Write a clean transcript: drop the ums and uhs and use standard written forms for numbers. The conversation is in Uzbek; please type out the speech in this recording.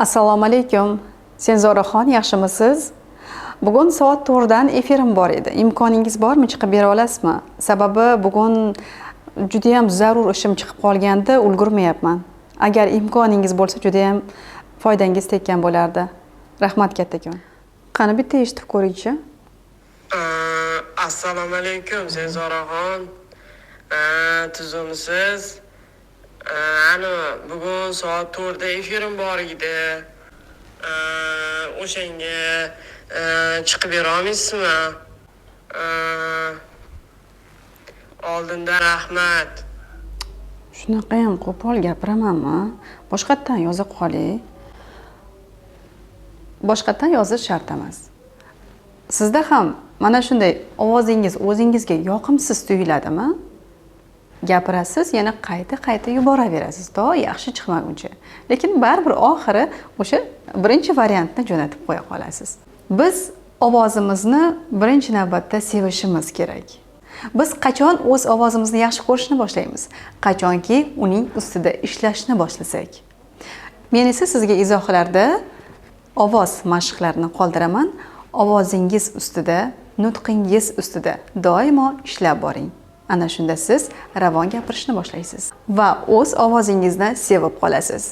Assalomu alaykum. Senzoraxon, yaxshimisiz? Bugun soat 4 dan efirim bor edi. Imkoningiz bormi, chiqib bera olasizmi? Sababi bugun juda ham zarur ishim chiqib qolganda ulgurmayapman. Agar imkoningiz bo'lsa, juda ham foydangiz tekkan bo'lardi. Rahmat kattakon. Qani bitta eshitib ko'ring-chi. Assalomu alaykum, Senzoraxon. Tuzumsiz? Ana, bugun soat 4 da efirim bor edi. O'shanga chiqib bera olmaysizmi? Oldindan rahmat. Shunaqa ham qo'pol gapiramanmi? Boshqatdan yozib qoling. Boshqatdan yozish shart emas. Sizda ham mana shunday ovozingiz o'zingizga yoqimsiz tuyuladimi? Gapirasiz, yana qayta yuboraverasiz, to yaxshi chiqmaguncha. Lekin baribir oxiri o'sha birinchi variantni jo'natib qo'ya qolasiz. Biz ovozimizni birinchi navbatda sevishimiz kerak. Biz qachon o'z ovozimizni yaxshi ko'rishni boshlaymiz? Qachonki uning ustida ishlashni boshlasak. Men esa sizga izohlarda ovoz mashqlarini qoldiraman. Ovozingiz ustida, nutqingiz ustida doimo ishlab boring. Ana shunda siz ravon gapirishni boshlaysiz va o'z ovozingizni sevib qolasiz.